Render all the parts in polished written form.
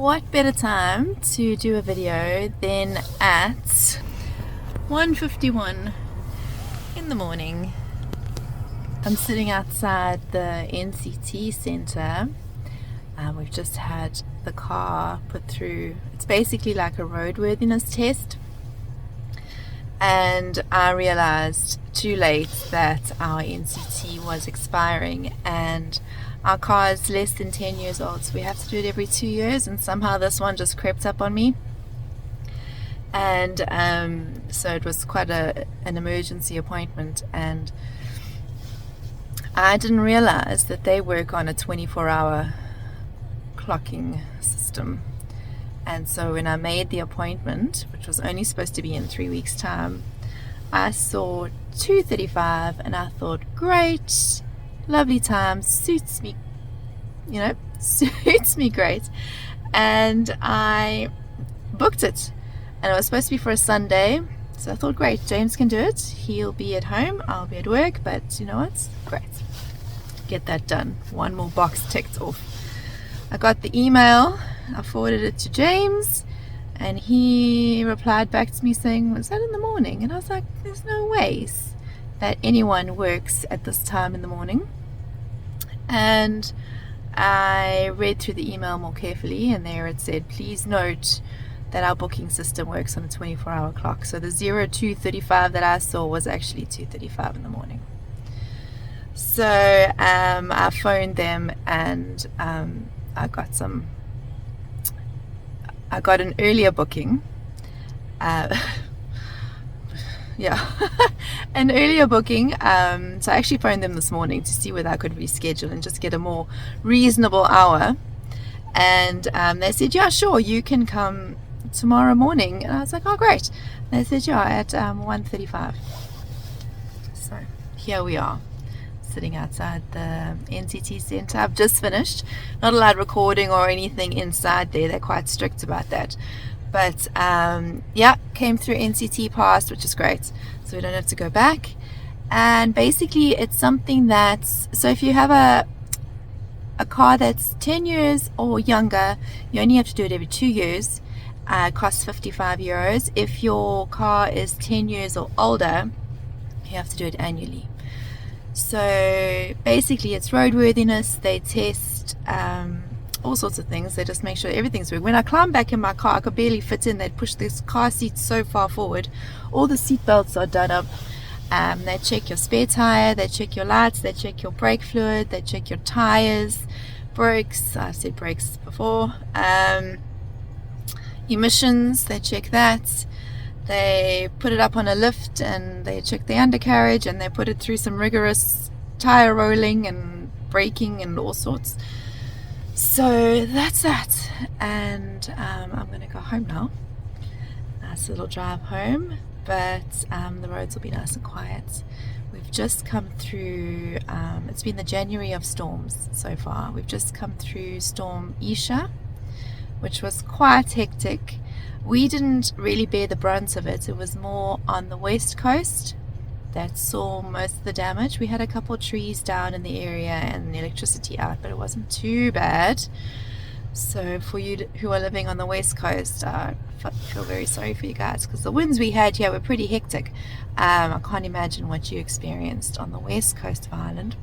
what better time to do a video than at 1:51 in the morning. I'm sitting outside the NCT center. We've just had the car put through, it's basically like a roadworthiness test, and I realized too late that our NCT was expiring, and our car is less than 10 years old, so we have to do it every 2 years, and somehow this one just crept up on me. And so it was quite an emergency appointment, and I didn't realize that they work on a 24-hour clocking system. And so when I made the appointment, which was only supposed to be in 3 weeks' time, I saw 2:35, and I thought, great, lovely time, suits me, suits me great. And I booked it, and it was supposed to be for a Sunday. So I thought, great, James can do it. He'll be at home, I'll be at work, but you know what? Great. Get that done. One more box ticked off. I got the email, I forwarded it to James, and he replied back to me saying, was that in the morning? And I was like, there's no ways that anyone works at this time in the morning. And I read through the email more carefully, and there it said, please note that our booking system works on a 24-hour clock. So the 02:35 that I saw was actually 2:35 in the morning. So I phoned them, and I got an earlier booking. An earlier booking. So I actually phoned them this morning to see whether I could reschedule and just get a more reasonable hour. And they said, yeah, sure, you can come tomorrow morning. And I was like, oh, great. And they said, yeah, at 1:35. So here we are, sitting outside the NCT center. I've just finished. Not allowed recording or anything inside there. They're quite strict about that. But came through NCT Pass, which is great. So we don't have to go back. And basically it's something that's, so if you have a car that's 10 years or younger, you only have to do it every 2 years. It costs €55. If your car is 10 years or older, you have to do it annually. So basically it's roadworthiness. They test all sorts of things. They just make sure everything's working. When I climbed back in my car, I could barely fit in. They'd push this car seat so far forward. All the seat belts are done up. They check your spare tire, they check your lights, they check your brake fluid, they check your tires, brakes, I said brakes before, emissions, they check that. They put it up on a lift, and they check the undercarriage, and they put it through some rigorous tire rolling and braking and all sorts. So that's that. And I'm going to go home now. Nice little drive home, but the roads will be nice and quiet. We've just come through, it's been the January of storms so far. We've just come through Storm Isha, which was quite hectic. We didn't really bear the brunt of it. It was more on the west coast that saw most of the damage. We had a couple of trees down in the area and the electricity out, but it wasn't too bad. So for you who are living on the west coast, I feel very sorry for you guys, because the winds we had here were pretty hectic. I can't imagine what you experienced on the west coast of Ireland.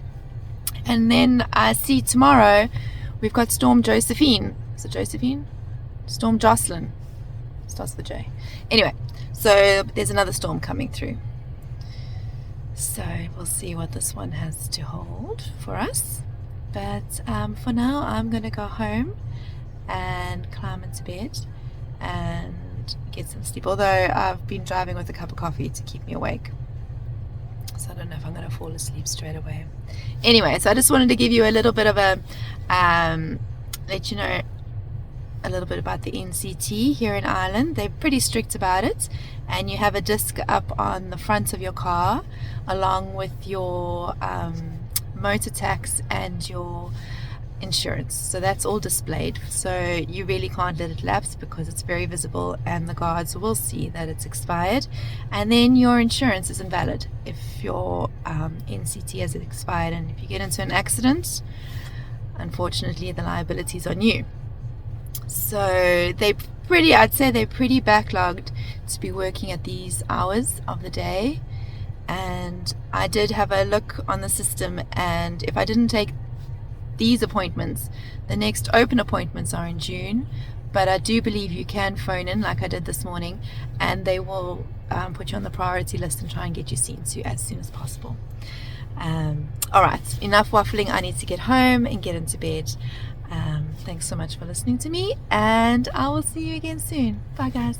And then I see tomorrow we've got Storm Josephine. Is it Josephine? Storm Jocelyn. Starts with a J. Anyway, so there's another storm coming through. So we'll see what this one has to hold for us. But for now, I'm going to go home and climb into bed and get some sleep. Although I've been driving with a cup of coffee to keep me awake. So I don't know if I'm going to fall asleep straight away. Anyway, so I just wanted to give you a little bit of a, let you know a little bit about the NCT here in Ireland. They're pretty strict about it, and you have a disc up on the front of your car along with your motor tax and your insurance. So that's all displayed, so you really can't let it lapse because it's very visible, and the guards will see that it's expired. And then your insurance is invalid if your NCT has expired, and if you get into an accident, unfortunately the liability is on you. So I'd say they're pretty backlogged to be working at these hours of the day. And I did have a look on the system, and if I didn't take these appointments, the next open appointments are in June. But I do believe you can phone in like I did this morning, and they will put you on the priority list and try and get you seen to as soon as possible. All right, enough waffling. I need to get home and get into bed. Thanks so much for listening to me, and I will see you again soon. Bye, guys.